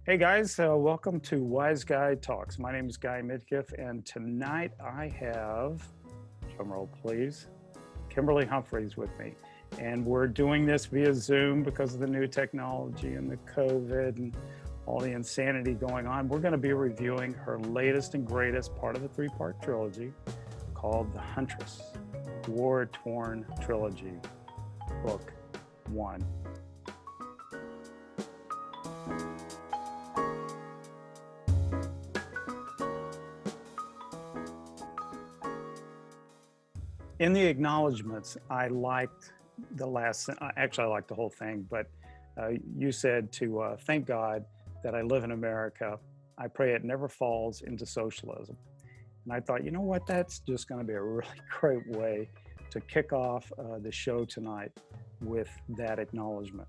Hey guys, welcome to Wise Guy Talks. My name is Guy Midkiff, and tonight I have, drumroll please, Kimberly Humphreys with me. And we're doing this via Zoom because of the new technology and the COVID and all the insanity going on. We're going to be reviewing her latest and greatest part of the three-part trilogy called the Huntress, Torn Trilogy, Book 1. In the acknowledgments, I liked the last, actually I liked the whole thing, but you said to thank God that I live in America. I pray it never falls into socialism. And I thought, you know what, that's just gonna be a really great way to kick off the show tonight with that acknowledgement.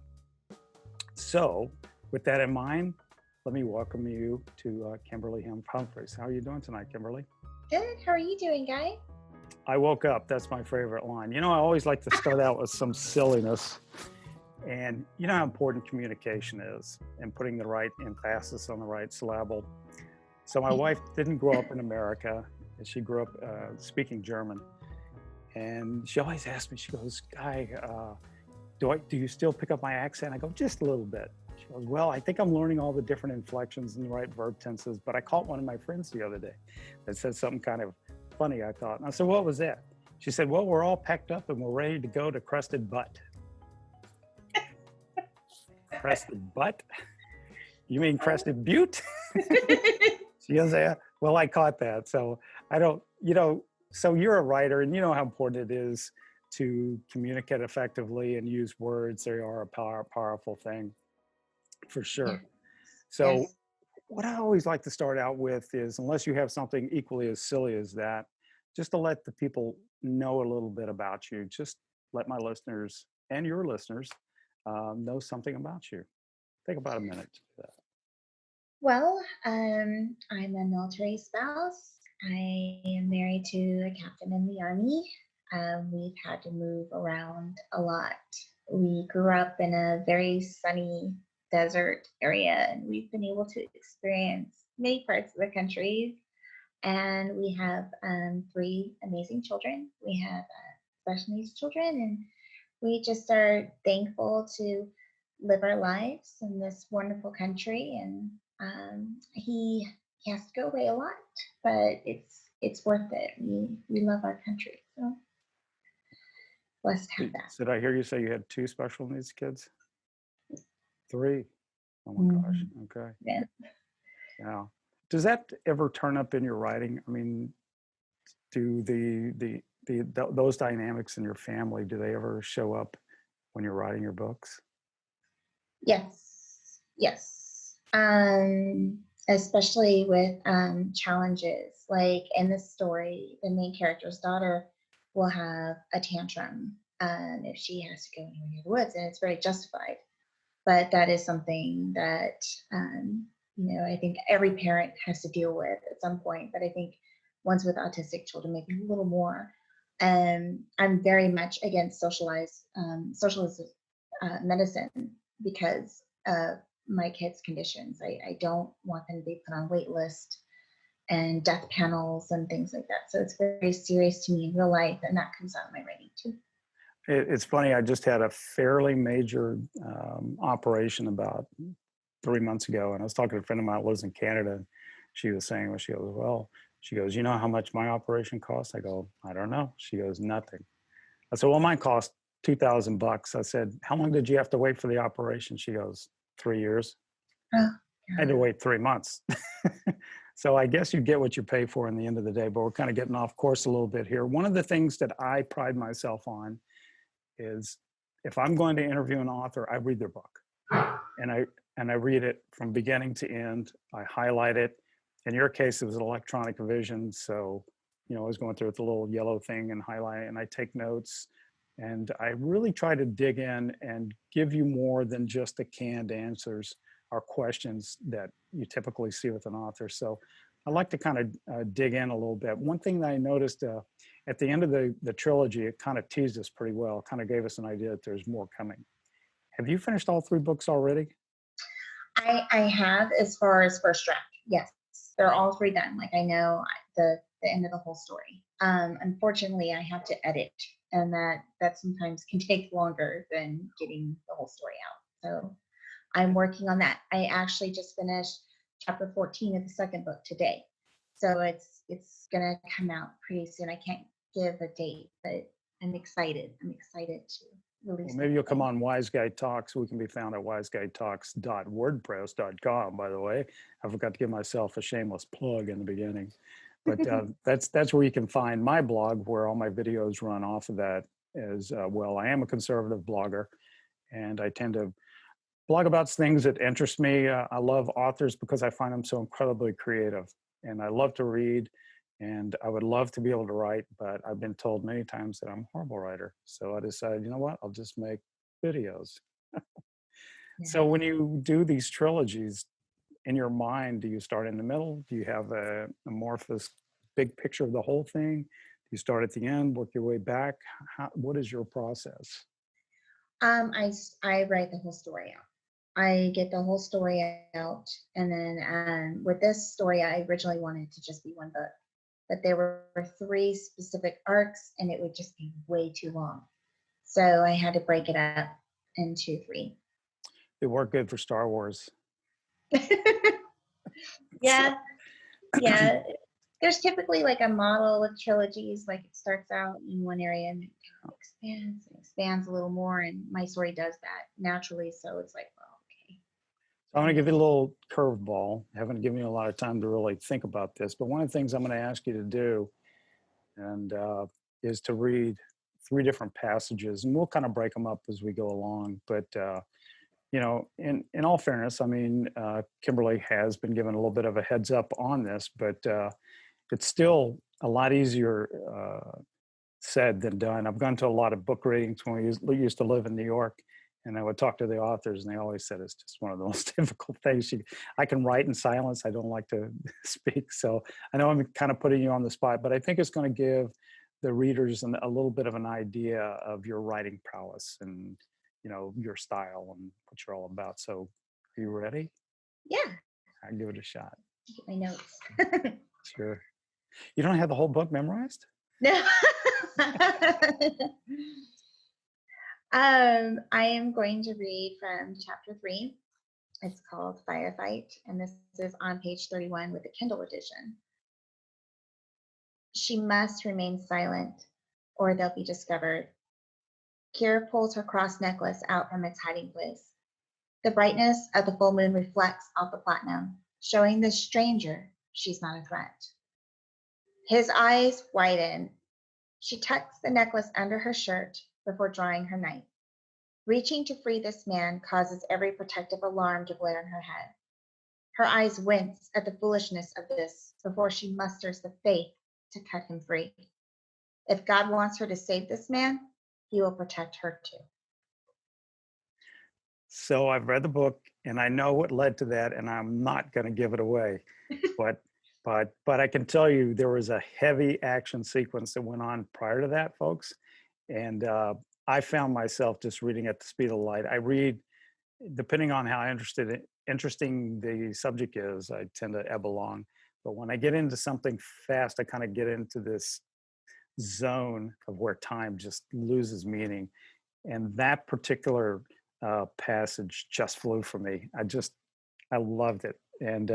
So with that in mind, let me welcome you to Kimberly Humphreys. How are you doing tonight, Kimberly? Good. How are you doing, Guy? I woke up. That's my favorite line. You know, I always like to start out with some silliness. And you know how important communication is and putting the right emphasis on the right syllable. So my wife didn't grow up in America. She grew up speaking German. And she always asked me, she goes, Guy, do you still pick up my accent? I go, just a little bit. She goes, well, I think I'm learning all the different inflections and the right verb tenses, but I caught one of my friends the other day that said something kind of funny, I thought. And I said, what was that? She said, well, we're all packed up and we're ready to go to Crested Butt. Crested Butt? You mean Crested Butte? She goes, yeah, well, I caught that. So I don't, so you're a writer and you know how important it is to communicate effectively and use words. They are a powerful thing for sure. So Yes. what I always like to start out with is, unless you have something equally as silly as that, just to let the people know a little bit about you. Just let my listeners and your listeners know something about you. Take about a minute to do that. Well, I'm a military spouse. I am married to a captain in the Army. We've had to move around a lot. We grew up in a very sunny desert area, and we've been able to experience many parts of the country. And we have 3 amazing children. We have special needs children, and we just are thankful to live our lives in this wonderful country. And he has to go away a lot, but it's worth it. We love our country, so blessed to have that. Did I hear you say you had 2 special needs kids? 3. Oh my gosh. Okay. Yeah. Yeah. Does that ever turn up in your writing? I mean, do those dynamics in your family, do they ever show up when you're writing your books? Yes. Yes. Especially with challenges. Like in this story, the main character's daughter will have a tantrum if she has to go anywhere near the woods, and it's very justified. But that is something that I think every parent has to deal with at some point. But I think ones with autistic children maybe a little more. I'm very much against socialist medicine because of my kids' conditions. I don't want them to be put on wait list and death panels and things like that. So it's very serious to me in real life, and that comes out in my writing too. It's funny, I just had a fairly major operation about 3 months ago, and I was talking to a friend of mine who lives in Canada, and she was saying, she goes, you know how much my operation cost? I go, I don't know. She goes, nothing. I said, well, mine cost $2,000. I said, how long did you have to wait for the operation? She goes, 3 years. Oh, I had to wait 3 months. So I guess you get what you pay for in the end of the day, but we're kind of getting off course a little bit here. One of the things that I pride myself on is if I'm going to interview an author, I read their book. And I read it from beginning to end. I highlight it. In your case, it was an electronic vision. So, I was going through with the little yellow thing and highlight it, and I take notes. And I really try to dig in and give you more than just the canned answers or questions that you typically see with an author. So I like to kind of dig in a little bit. One thing that I noticed at the end of the trilogy, it kind of teased us pretty well, kind of gave us an idea that there's more coming. Have you finished all 3 books already? I have, as far as first draft. Yes, they're all three done. Like, I know the end of the whole story. Unfortunately, I have to edit, and that sometimes can take longer than getting the whole story out. So I'm working on that. I actually just finished chapter 14 of the second book today. So it's gonna come out pretty soon. I can't give a date, but I'm excited. I'm excited to Well, release the maybe whole you'll come thing. on Wise Guy Talks. We can be found at wiseguytalks.wordpress.com, by the way. I forgot to give myself a shameless plug in the beginning. But that's where you can find my blog, where all my videos run off of that. As well, I am a conservative blogger, and I tend to blog about things that interest me. I love authors because I find them so incredibly creative, and I love to read, and I would love to be able to write, but I've been told many times that I'm a horrible writer. So I decided, you know what, I'll just make videos. So Yeah. when you do these trilogies, in your mind, do you start in the middle? Do you have a amorphous big picture of the whole thing? Do you start at the end, work your way back? What is your process? I write the whole story out. I get the whole story out, and then with this story, I originally wanted to just be one book, but there were three specific arcs, and it would just be way too long. So I had to break it up into three. They work good for Star Wars. So, Yeah, yeah. There's typically like a model with trilogies, like it starts out in one area and it kind of expands and expands a little more, and my story does that naturally. So it's like, well, okay, I'm going I to give you a guess. little curveball. I haven't given you a lot of time to really think about this, but one of the things I'm going to ask you to do and is to read three different passages, and we'll kind of break them up as we go along. But in all fairness, I mean, Kimberly has been given a little bit of a heads up on this, but it's still a lot easier said than done. I've gone to a lot of book readings when we used to live in New York, and I would talk to the authors, and they always said it's just one of the most difficult things. I can write in silence. I don't like to speak, so I know I'm kind of putting you on the spot, but I think it's going to give the readers a little bit of an idea of your writing prowess and your style and what you're all about. So, are you ready? Yeah, I'll give it a shot. get my notes. Sure. You don't have the whole book memorized? No. I am going to read from chapter 3. It's called Firefight, and this is on page 31 with the Kindle edition. She must remain silent, or they'll be discovered. Kira pulls her cross necklace out from its hiding place. The brightness of the full moon reflects off the platinum, showing the stranger she's not a threat. His eyes widen. She tucks the necklace under her shirt before drawing her knife. Reaching to free this man causes every protective alarm to blare in her head. Her eyes wince at the foolishness of this before she musters the faith to cut him free. If God wants her to save this man, he will protect her too. So I've read the book and I know what led to that, and I'm not going to give it away. But but I can tell you there was a heavy action sequence that went on prior to that, folks. And I found myself just reading at the speed of light. I read depending on how interesting the subject is, I tend to ebb along. But when I get into something fast, I kind of get into this zone of where time just loses meaning. And that particular passage just flew for me. I loved it. And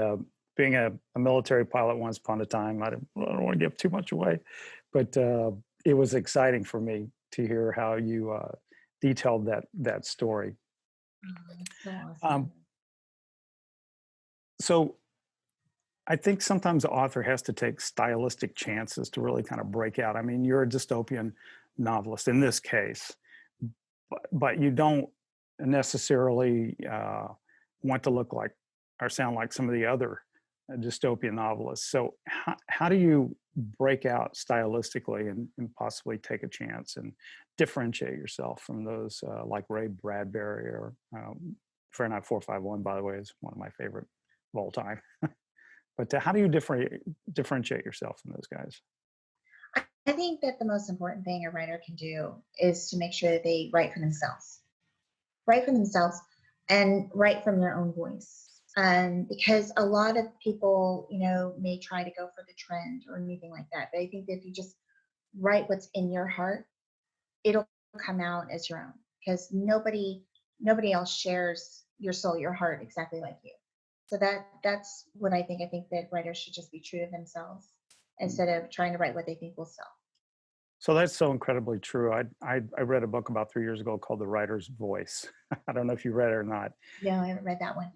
being a military pilot once upon a time, I don't want to give too much away, but it was exciting for me to hear how you detailed that story. Oh, that's so Um, awesome. so I think sometimes the author has to take stylistic chances to really kind of break out. I mean, you're a dystopian novelist in this case, but you don't necessarily want to look like or sound like some of the other dystopian novelists. So how do you break out stylistically and possibly take a chance and differentiate yourself from those like Ray Bradbury or Fahrenheit 451, by the way, is one of my favorite of all time. But how do you differentiate yourself from those guys? I think that the most important thing a writer can do is to make sure that they write for themselves. Write for themselves and write from their own voice. Because a lot of people, may try to go for the trend or anything like that. But I think that if you just write what's in your heart, it'll come out as your own. Because nobody else shares your soul, your heart exactly like you. So that's what I think. I think that writers should just be true to themselves instead of trying to write what they think will sell. So that's so incredibly true. I read a book about 3 years ago called The Writer's Voice. I don't know if you read it or not, No, I haven't read that one.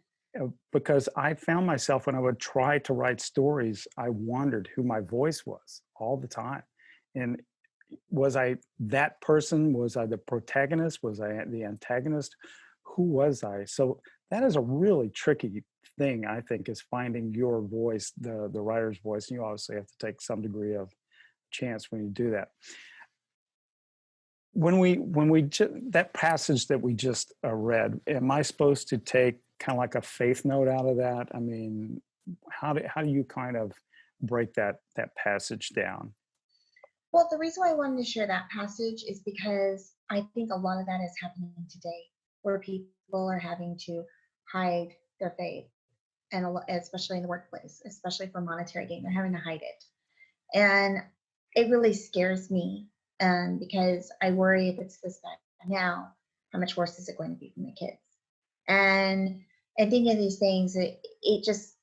because I found myself when I would try to write stories, I wondered who my voice was all the time. And was I that person? Was I the protagonist? Was I the antagonist? Who was I? So that is a really tricky thing, I think, is finding your voice, the writer's voice. And you obviously have to take some degree of chance when you do that. That passage that we just read, am I supposed to take kind of like a faith note out of that? I mean, how do you kind of break that passage down? Well, the reason why I wanted to share that passage is because I think a lot of that is happening today, where people are having to hide their faith, and especially in the workplace, especially for monetary gain, they're having to hide it. And it really scares me, because I worry if it's this bad now, how much worse is it going to be for my kids? And and thinking of these things, it just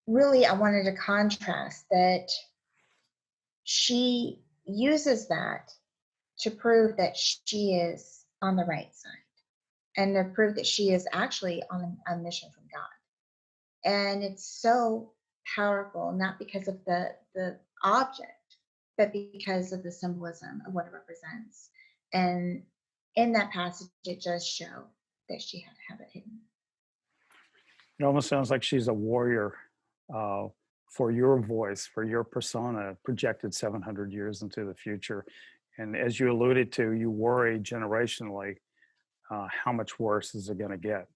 really, I wanted to contrast that she uses that to prove that she is on the right side and to prove that she is actually on a mission from God. And it's so powerful, not because of the object, but because of the symbolism of what it represents. And in that passage, it does show that she had to have it hidden. It almost sounds like she's a warrior, uh, for your voice, for your persona, projected 700 years into the future. And as you alluded to, you worry generationally, how much worse is it going to get?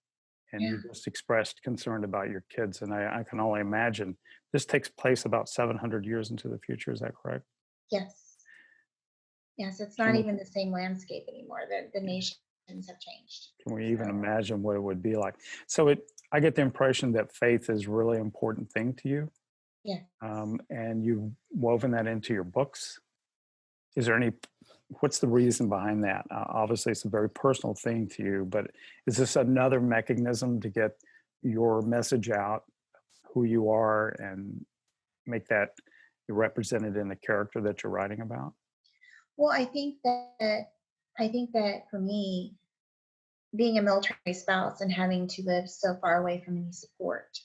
And Yeah. you just expressed concern about your kids. And I can only imagine this takes place about 700 years into the future. Is that correct? Yes. Yes. It's Can not we, even the same landscape anymore. The nations have changed. can we even So imagine what it would be like? I get the impression that faith is a really important thing to you. yeah. And you've woven that into your books. Is there any, what's the reason behind that? Obviously, it's a very personal thing to you, but is this another mechanism to get your message out, who you are, and make that represented in the character that you're writing about? Well, I think that for me, being a military spouse and having to live so far away from any support,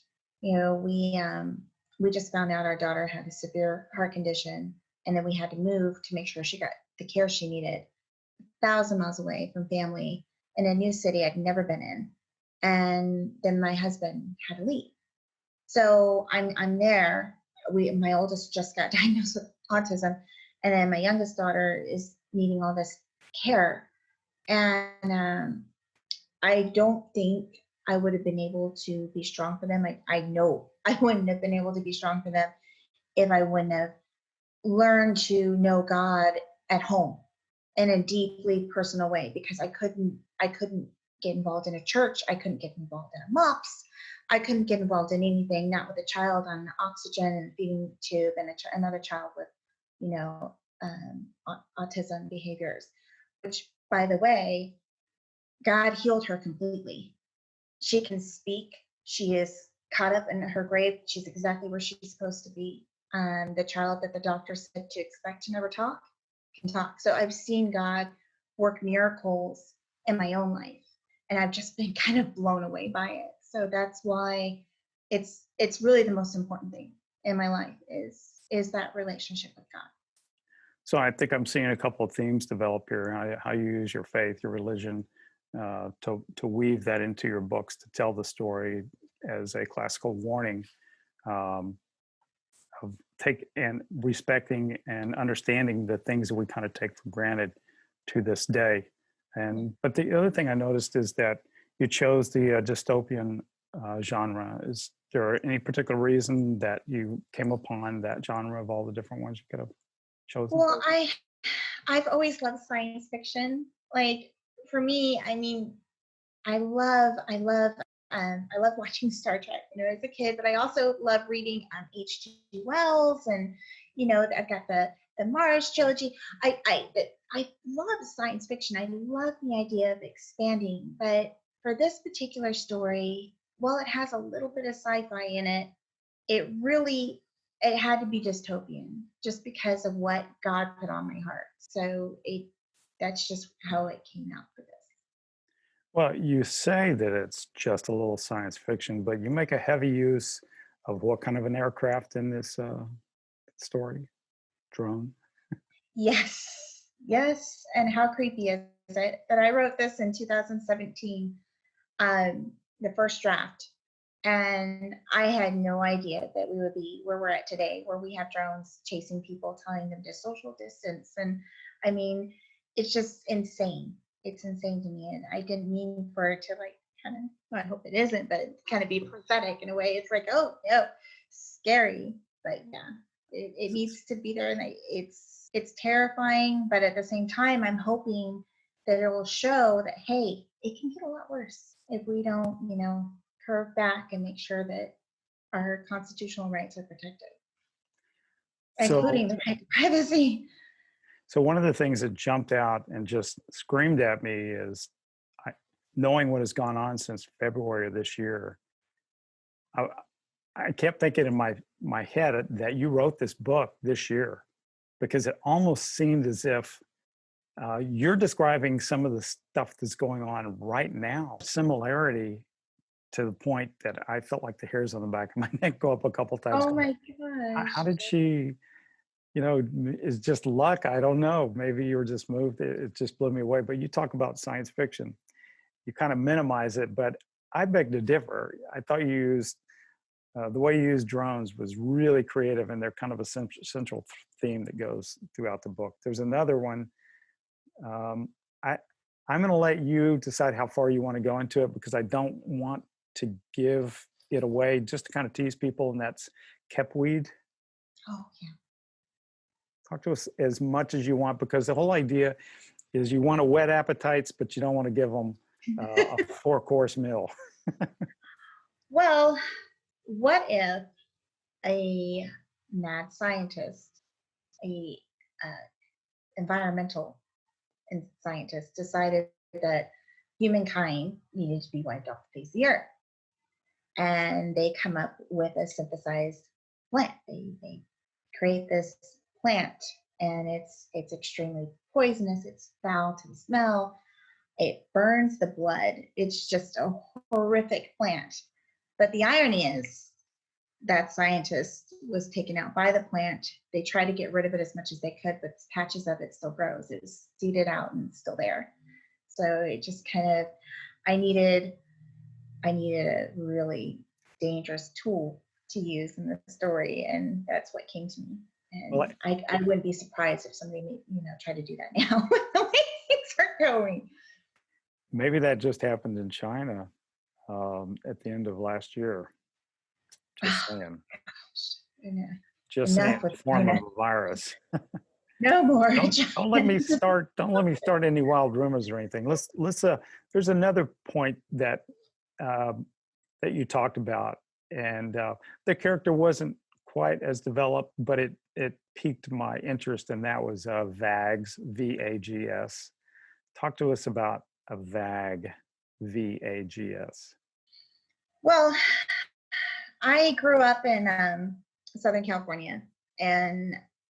we just found out our daughter had a severe heart condition, and then we had to move to make sure she got the care she needed, 1,000 miles away from family in a new city I'd never been in. And then my husband had to leave. So I'm there. My oldest just got diagnosed with autism, and then my youngest daughter is needing all this care. And I don't think I would have been able to be strong for them. I know I wouldn't have been able to be strong for them if I wouldn't have learned to know God at home in a deeply personal way, because I couldn't get involved in a church. I couldn't get involved in a MOPS. I couldn't get involved in anything, not with a child on oxygen and feeding tube and another child with, you know, autism behaviors, which, by the way, God healed her completely. She can speak. She is caught up in her grave. She's exactly where she's supposed to be. The child that the doctor said to expect to never talk can talk. So I've seen God work miracles in my own life, and I've just been kind of blown away by it. So that's why it's really the most important thing in my life is that relationship with God. So I think I'm seeing a couple of themes develop here. How you use your faith, your religion, to weave that into your books to tell the story as a classical warning, um, of take and respecting and understanding the things that we kind of take for granted to this day. And but the other thing I noticed is that you chose the dystopian genre. Is there any particular reason that you came upon that genre of all the different ones you could have chosen? Well, I've always loved science fiction. Like, for me, I mean, I love I love watching Star Trek, as a kid, but I also love reading H.G. Wells, and I've got the Mars trilogy. I love science fiction. I love the idea of expanding, but for this particular story, while it has a little bit of sci-fi in it, it had to be dystopian just because of what God put on my heart. So that's just how it came out for this. Well, you say that it's just a little science fiction, but you make a heavy use of what kind of an aircraft in this story? Drone? Yes, yes. And how creepy is it that I wrote this in 2017, the first draft, and I had no idea that we would be where we're at today, where we have drones chasing people, telling them to social distance. And I mean, it's just insane. It's insane to me. And I didn't mean for it to like kind of, well, I hope it isn't, but kind of be prophetic in a way. It's like, oh no, scary. But yeah, it needs to be there. And it's terrifying. But at the same time, I'm hoping that it will show that, hey, it can get a lot worse if we don't, curve back and make sure that our constitutional rights are protected, including So, the right to privacy. so one of the things that jumped out and just screamed at me is I, knowing what has gone on since February of this year. I, I kept thinking in my head that you wrote this book this year because it almost seemed as if you're describing some of the stuff that's going on right now. Similarity to the point that I felt like the hairs on the back of my neck go up a couple times. Oh my How gosh. did she, is just luck? I don't know. Maybe you were just moved. It just blew me away. But you talk about science fiction, you kind of minimize it, but I beg to differ. I thought you used the way you use drones was really creative, and they're kind of a central theme that goes throughout the book. There's another one. Um, I, I'm going to let you decide how far you want to go into it because I don't want to give it away just to kind of tease people, and that's Kepweed. Oh yeah. Talk to us as much as you want because the whole idea is you want to whet appetites, but you don't want to give them a four-course meal. Well, what if a mad scientist, a environmental scientist, decided that humankind needed to be wiped off the face of the earth, and they come up with a synthesized plant. They create this plant, and it's extremely poisonous. It's foul to the smell. It burns the blood. It's just a horrific plant. But the irony is that scientist was taken out by the plant. They tried to get rid of it as much as they could, but patches of it still grows. It was seeded out and it's still there. So it just kind of, I needed a really dangerous tool to use in the story, and that's what came to me. Well, And I wouldn't be surprised if somebody tried to do that now with the way things are going. maybe that just happened in China at the end of last year. Just Oh, saying. gosh. Just saying, Enough with form of China. a virus. No more Don't let me China. start. Don't let me start any wild rumors or anything. Let's. There's another point that that you talked about, and the character wasn't quite as developed, but it piqued my interest, and that was VAGS, VAGS. Talk to us about a VAG, VAGS. Well, I grew up in Southern California, and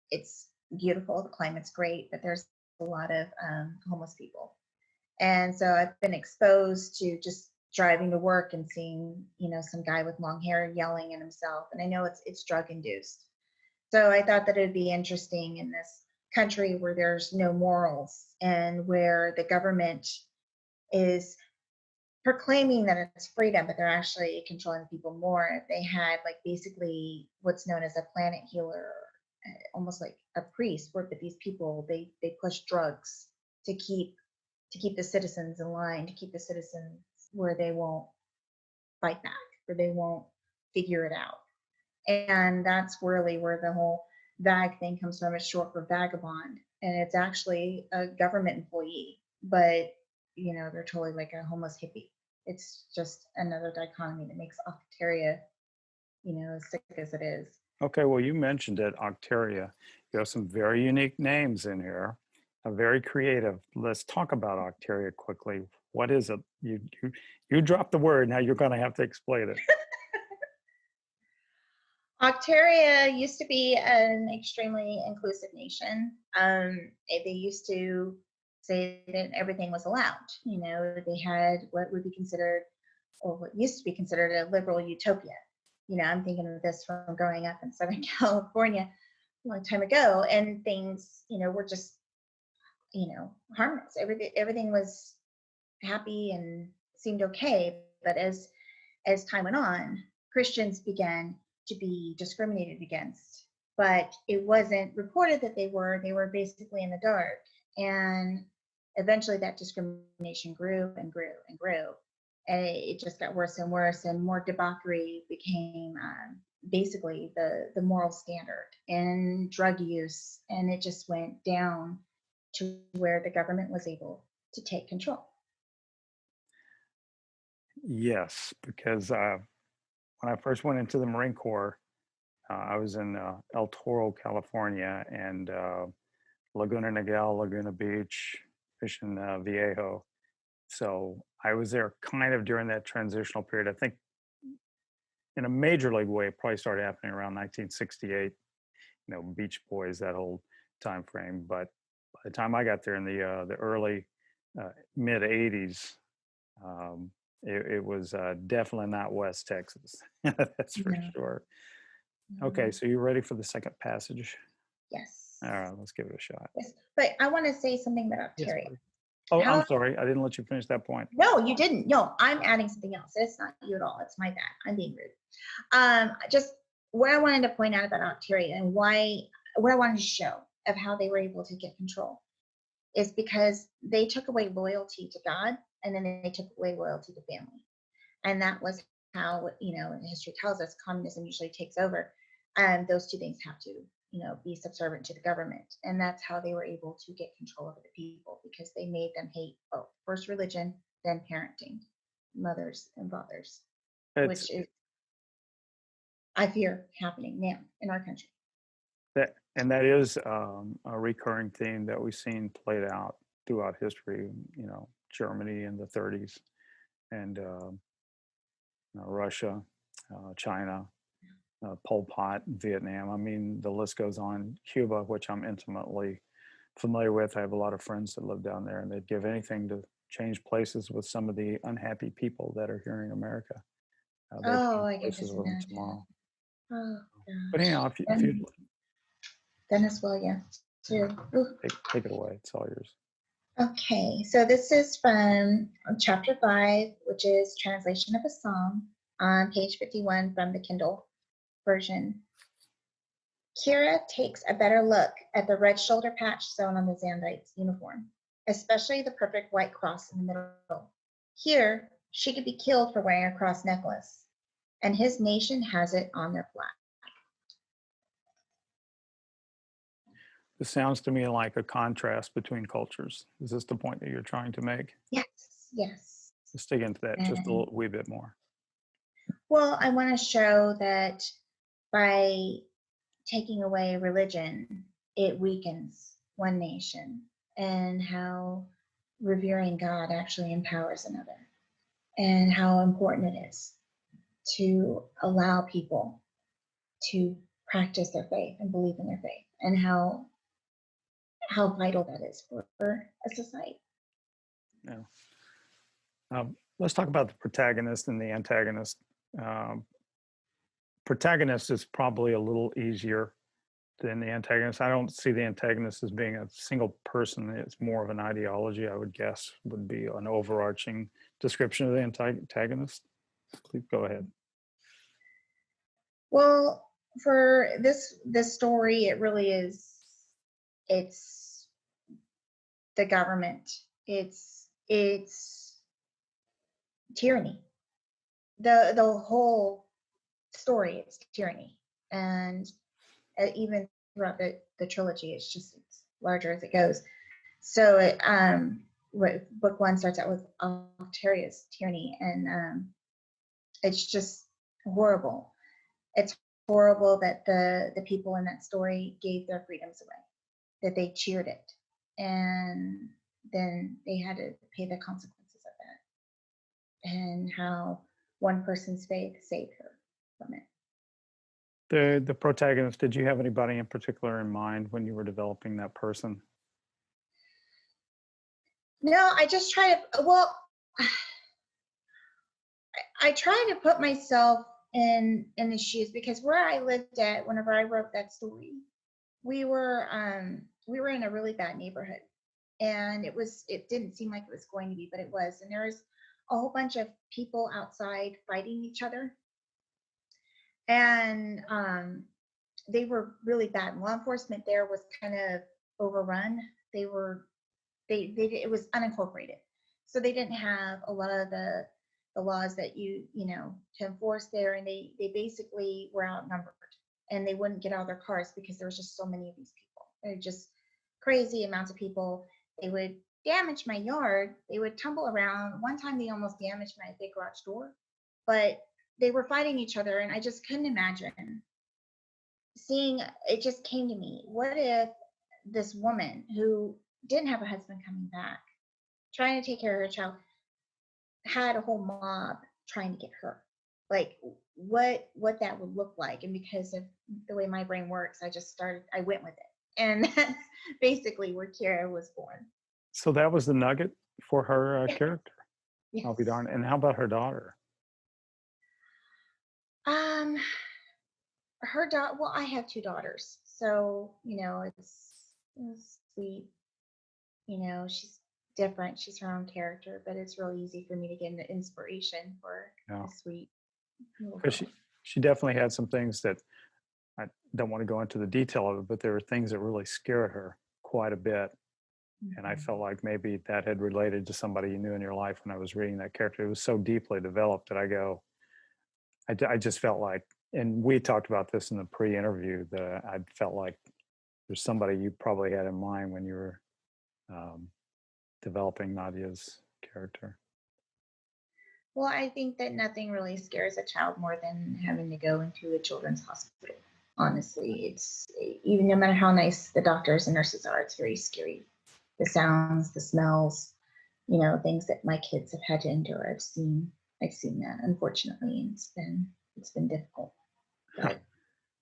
it's beautiful. The climate's great, but there's a lot of homeless people. And so I've been exposed to just driving to work and seeing, some guy with long hair yelling at himself. And I know it's drug induced. So I thought that it'd be interesting in this country where there's no morals and where the government is proclaiming that it's freedom, but they're actually controlling people more. If they had like basically what's known as a planet healer, almost like a priest, where but these people they push drugs to keep the citizens in line, to keep the citizens where they won't fight back, where they won't figure it out. And that's really where the whole VAG thing comes from. It's short for vagabond, and it's actually a government employee, but they're totally like a homeless hippie. It's just another dichotomy that makes Octeria, as sick as it is. Okay, well, you mentioned it, Octeria. You have some very unique names in here, very creative. Let's talk about Octeria quickly. What is it? You dropped the word. Now you're going to have to explain it. Octeria used to be an extremely inclusive nation. They used to say that everything was allowed. They had what would be considered, or what used to be considered, a liberal utopia. I'm thinking of this from growing up in Southern California a long time ago, and things, were just, harmless. Everything was happy and seemed okay. But as time went on, Christians began to be discriminated against, but it wasn't reported that they were basically in the dark. And eventually that discrimination grew and grew and grew. And it just got worse and worse, and more debauchery became basically the moral standard, and drug use, and it just went down to where the government was able to take control. Yes, because when I first went into the Marine Corps, I was in El Toro, California, and Laguna Niguel, Laguna Beach, Mission Viejo. So I was there kind of during that transitional period. I think in a major league way, it probably started happening around 1968. Beach Boys, that whole time frame. But by the time I got there in the early mid '80s, it was definitely not West Texas. That's for No. sure. No. Okay, so you ready for the second passage? Yes. All right, let's give it a shot. Yes. But I want to say something about Yes, Octeria. buddy. Oh, I'm sorry. I didn't let you finish that point. No, you didn't. No, I'm adding something else. It's not you at all. It's my bad. I'm being rude. Just what I wanted to point out about Octeria and what I wanted to show of how they were able to get control is because they took away loyalty to God, and then they took away loyalty to family. And that was how, history tells us communism usually takes over. And those two things have to, be subservient to the government. And that's how they were able to get control over the people, because they made them hate both. First religion, then parenting, mothers and fathers, which is, I fear, happening now in our country. That is a recurring theme that we've seen played out throughout history. Germany in the '30s, and Russia, China, Pol Pot, Vietnam. I mean, the list goes on. Cuba, which I'm intimately familiar with. I have a lot of friends that live down there, and they'd give anything to change places with some of the unhappy people that are here in America. I can Places just with them imagine. tomorrow. Oh, But gosh. anyhow, if you Venezuela, too. take it away, it's all yours. Okay, so this is from chapter 5, which is translation of a song, on page 51 from the Kindle version. Kira takes a better look at the red shoulder patch sewn on the Zandite's uniform, especially the perfect white cross in the middle. Here, she could be killed for wearing a cross necklace, and his nation has it on their flag. This sounds to me like a contrast between cultures. Is this the point that you're trying to make? Yes, yes. Let's dig into that just a wee bit more. Well, I want to show that by taking away religion, it weakens one nation, and how revering God actually empowers another, and how important it is to allow people to practice their faith and believe in their faith, and how vital that is for a society. Yeah. Let's talk about the protagonist and the antagonist. Protagonist is probably a little easier than the antagonist. I don't see the antagonist as being a single person. It's more of an ideology, I would guess, would be an overarching description of the antagonist. Please go ahead. Well, for this story, it really is. It's the government. It's tyranny. The whole story is tyranny, and even throughout the trilogy, it's larger as it goes. So book one starts out with Alteria's tyranny, and it's just horrible. It's horrible that the people in that story gave their freedoms away, that they cheered it, and then they had to pay the consequences of that, and how one person's faith saved her from it. The protagonist, did you have anybody in particular in mind when you were developing that person? No, I just try to, well, I try to put myself in the shoes, because where I lived at whenever I wrote that story, we were in a really bad neighborhood, and it didn't seem like it was going to be, but it was. And there was a whole bunch of people outside fighting each other, and they were really bad. Law enforcement there was kind of overrun. They were they it was unincorporated, so they didn't have a lot of the laws that you know to enforce there, and they basically were outnumbered, and they wouldn't get out of their cars because there was just so many of these people. They're just crazy amounts of people. They would damage my yard. They would tumble around. One time they almost damaged my big garage door, but they were fighting each other, and I just couldn't imagine seeing. It just came to me, what if this woman who didn't have a husband coming back, trying to take care of her child, had a whole mob trying to get her? Like, what that would look like. And because of the way my brain works, I went with it. And that's basically where Kira was born. So that was the nugget for her character. I'll be Yes. darned. And how about her daughter? Um, her daughter, well, I have two daughters. So, it's sweet. She's different. She's her own character, but it's really easy for me to get an inspiration for Yeah, a sweet little because girl. she definitely had some things that I don't want to go into the detail of it, but there were things that really scared her quite a bit. And I Mhm. felt like maybe that had related to somebody you knew in your life when I was reading that character. It was so deeply developed that I just felt like, and we talked about this in the pre-interview, that I felt like there's somebody you probably had in mind when you were um, developing Nadia's character. Well, I think that nothing really scares a child more than having to go into a children's hospital. Honestly, it's even no matter how nice the doctors and nurses are, it's very scary. The sounds, the smells, things that my kids have had to endure. I've seen that, unfortunately, and it's been difficult. But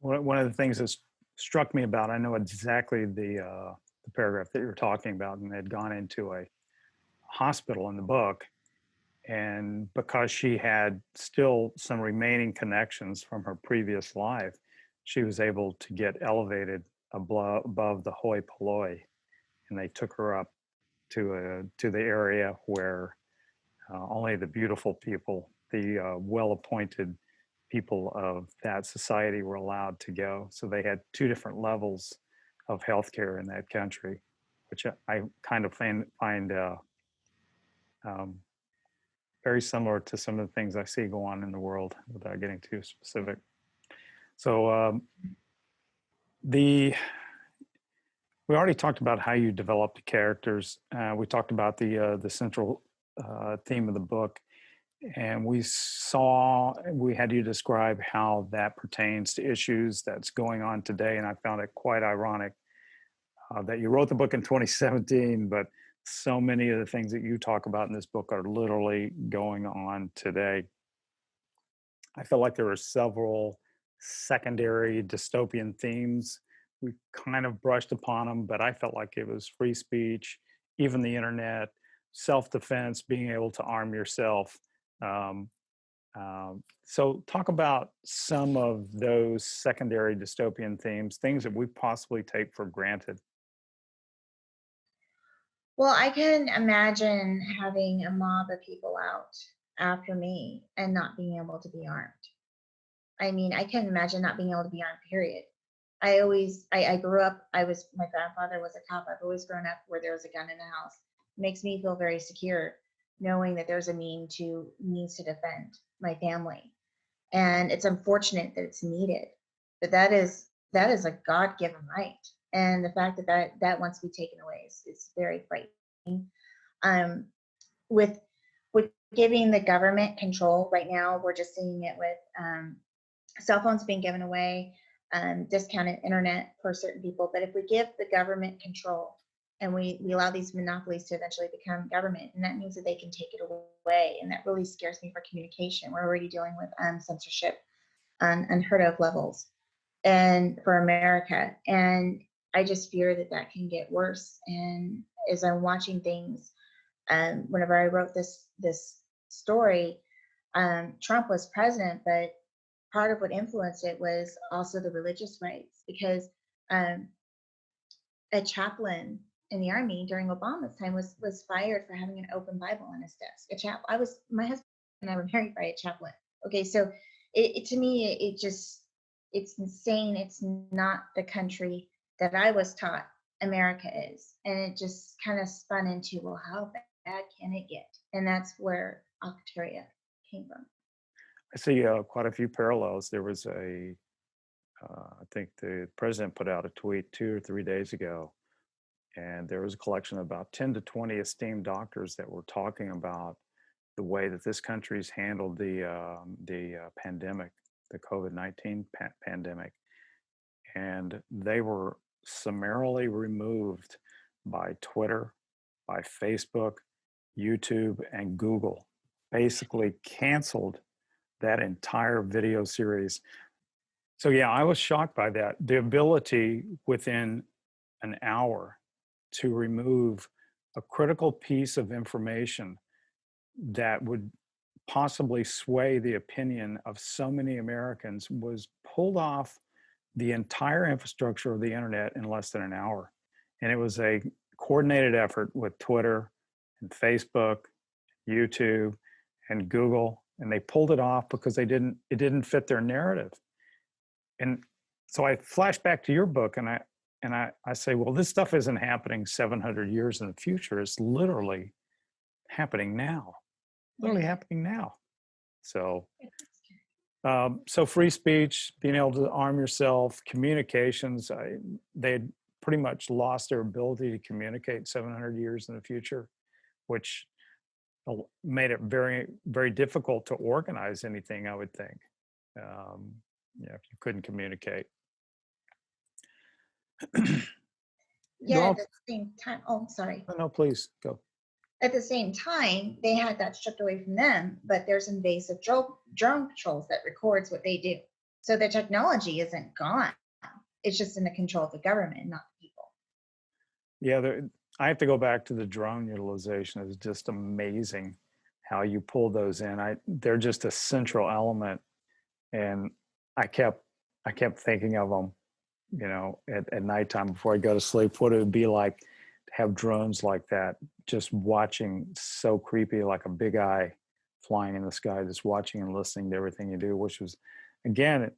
One of the things that struck me about, I know exactly the paragraph that you were talking about, and they had gone into a hospital in the book. And because she had still some remaining connections from her previous life, she was able to get elevated above the hoi polloi. And they took her up to the area where only the beautiful people, the well-appointed people of that society were allowed to go. So they had two different levels of healthcare in that country, which I kind of find um, very similar to some of the things I see go on in the world without getting too specific. So the we already talked about how you develop the characters. We talked about the central theme of the book, and we had you describe how that pertains to issues that's going on today. And I found it quite ironic that you wrote the book in 2017, but so many of the things that you talk about in this book are literally going on today. I felt like there were several secondary dystopian themes. We kind of brushed upon them, but I felt like it was free speech, even the internet, self defense, being able to arm yourself. Um, so, talk about some of those secondary dystopian themes, things that we possibly take for granted. well, I can imagine having a mob of people out after me and not being able to be armed. I mean, I can imagine not being able to be armed, period. I grew up, my grandfather was a cop. I've always grown up where there was a gun in the house. It makes me feel very secure knowing that there's a means to defend my family. And it's unfortunate that it's needed, but that is a God-given right. And the fact that that wants to be taken away is very frightening. Um, with with giving the government control right now, we're just seeing it with cell phones being given away, discounted internet for certain people. But if we give the government control and we allow these monopolies to eventually become government, and that means that they can take it away. And that really scares me for communication. We're already dealing with censorship on unheard of levels and for America. And I just fear that that can get worse. And as I'm watching things, whenever I wrote this story, Trump was president, but part of what influenced it was also the religious rights, because um, a chaplain in the army during Obama's time was fired for having an open Bible on his desk. My husband and I were married by a chaplain. Okay, so to me it's insane. It's not the country that I was taught America is, and it just kind of spun into, well, how bad can it get? And that's where Octeria came from. I see quite a few parallels. There was I think the president put out a tweet 2 or 3 days ago, and there was a collection of about 10 to 20 esteemed doctors that were talking about the way that this country's handled the pandemic, the COVID-19 pandemic, and they were summarily removed by Twitter, by Facebook, YouTube, and Google. Basically canceled that entire video series. So yeah, I was shocked by that. The ability within an hour to remove a critical piece of information that would possibly sway the opinion of so many Americans was pulled off the entire infrastructure of the internet in less than an hour. And it was a coordinated effort with Twitter and Facebook, YouTube, and Google, and they pulled it off because it didn't fit their narrative. And so I flash back to your book, and I say, well, this stuff isn't happening 700 years in the future. It's literally happening now. Literally happening now. So, so free speech, being able to arm yourself, communications. They had pretty much lost their ability to communicate 700 years in the future, which made it very, very difficult to organize anything, I would think. Yeah, if you couldn't communicate. Yeah, at the same time, oh, sorry. No, please go. At the same time, they had that stripped away from them, but there's invasive drone patrols that records what they do. So the technology isn't gone. It's just in the control of the government, not the people. Yeah, I have to go back to the drone utilization. It's just amazing how you pull those in. They're just a central element, and I kept thinking of them, at nighttime before I go to sleep. What it would be like to have drones like that, just watching, so creepy, like a big eye flying in the sky, just watching and listening to everything you do. Which was, again,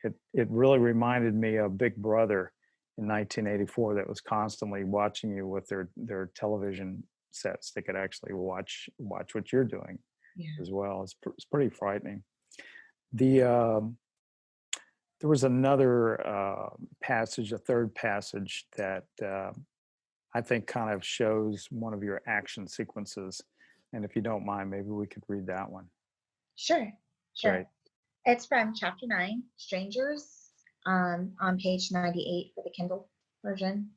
it really reminded me of Big Brother in 1984, that was constantly watching you with their television sets. They could actually watch what you're doing as well. It's pretty frightening. There was another passage, a third passage that I think kind of shows one of your action sequences. And if you don't mind, maybe we could read that one. Sure. Great. It's from chapter 9, Strangers, on page 98 for the Kindle version.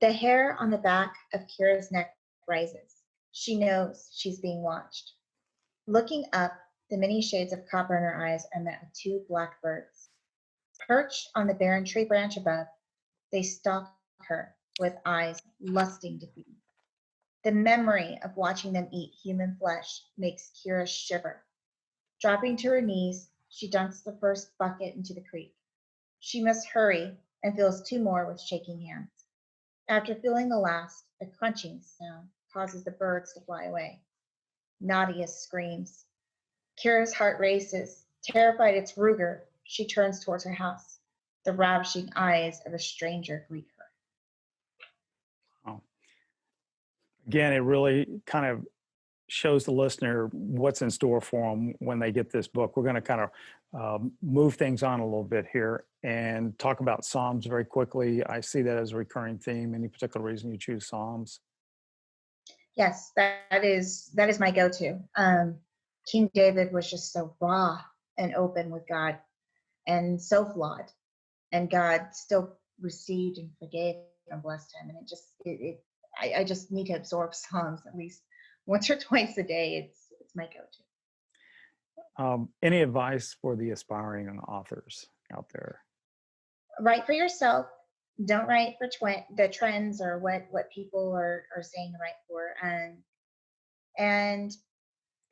The hair on the back of Kira's neck rises. She knows she's being watched. Looking up, the many shades of copper in her eyes are met with two black birds. Perched on the barren tree branch above, they stalk her with eyes lusting to feed. The memory of watching them eat human flesh makes Kira shiver. Dropping to her knees, she dunks the first bucket into the creek. She must hurry and fills two more with shaking hands. After filling the last, a crunching sound causes the birds to fly away. Nadia screams. Kira's heart races. Terrified it's Ruger, she turns towards her house. The ravishing eyes of a stranger greet her. Oh. Again, it really kind of shows the listener what's in store for them when they get this book. We're going to kind of move things on a little bit here and talk about Psalms very quickly. I see that as a recurring theme. Any particular reason you choose Psalms? Yes, that is my go-to. King David was just so raw and open with God and so flawed, and God still received and forgave and blessed him. And I just need to absorb Psalms at least once or twice a day. It's my go-to. Any advice for the aspiring authors out there? Write for yourself. Don't write for the trends or what people are saying to write for. And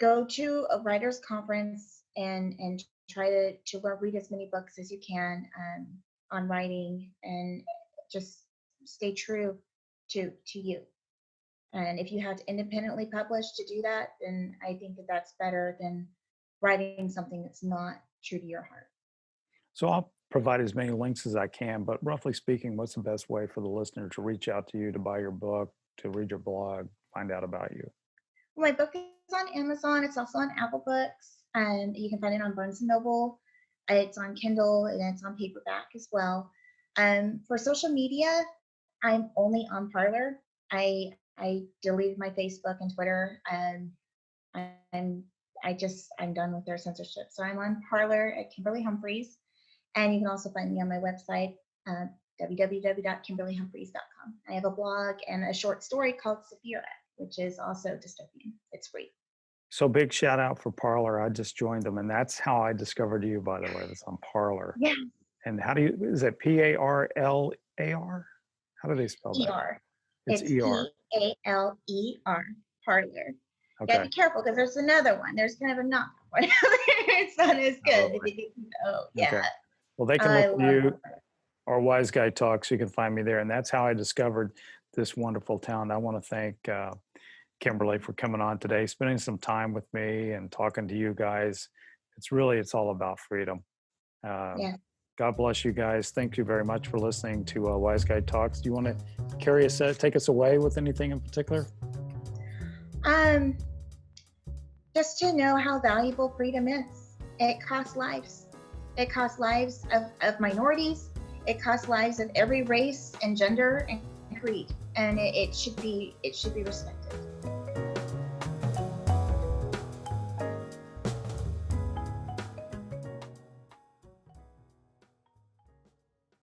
go to a writers conference and try to read as many books as you can on writing, and just stay true to you. And if you have to independently publish to do that, then I think that's better than writing something that's not true to your heart. So I'll provide as many links as I can, but roughly speaking, what's the best way for the listener to reach out to you, to buy your book, to read your blog, find out about you? My book is on Amazon. It's also on Apple Books, and you can find it on Barnes and Noble. It's on Kindle, and it's on paperback as well. For social media, I'm only on Parler. I deleted my Facebook and Twitter. I'm I'm done with their censorship. So I'm on Parler at Kimberly Humphreys, and you can also find me on my website, www.kimberlyhumphreys.com. I have a blog and a short story called Saphira, which is also dystopian. It's free. So big shout out for Parler. I just joined them, and that's how I discovered you, by the way. It's on Parler. Yeah. And how do you, is it Parlar? How do they spell that? ER. It's It's ER. Paler, Parlor. You gotta Okay. be careful because there's another one. There's kind of a knockoff one. It's not as good. Oh, Oh, okay. yeah. Well, they can I look for love you it. or Wise Guy Talks. You can find me there. And that's how I discovered this wonderful town. I want to thank Kimberly for coming on today, spending some time with me and talking to you guys. It's all about freedom. Um, Yeah. God bless you guys. Thank you very much for listening to Wise Guy Talks. Do you want to take us away with anything in particular? Um, just to know how valuable freedom is. It costs lives. It costs lives of minorities. It costs lives of every race and gender and creed. And it should be respected.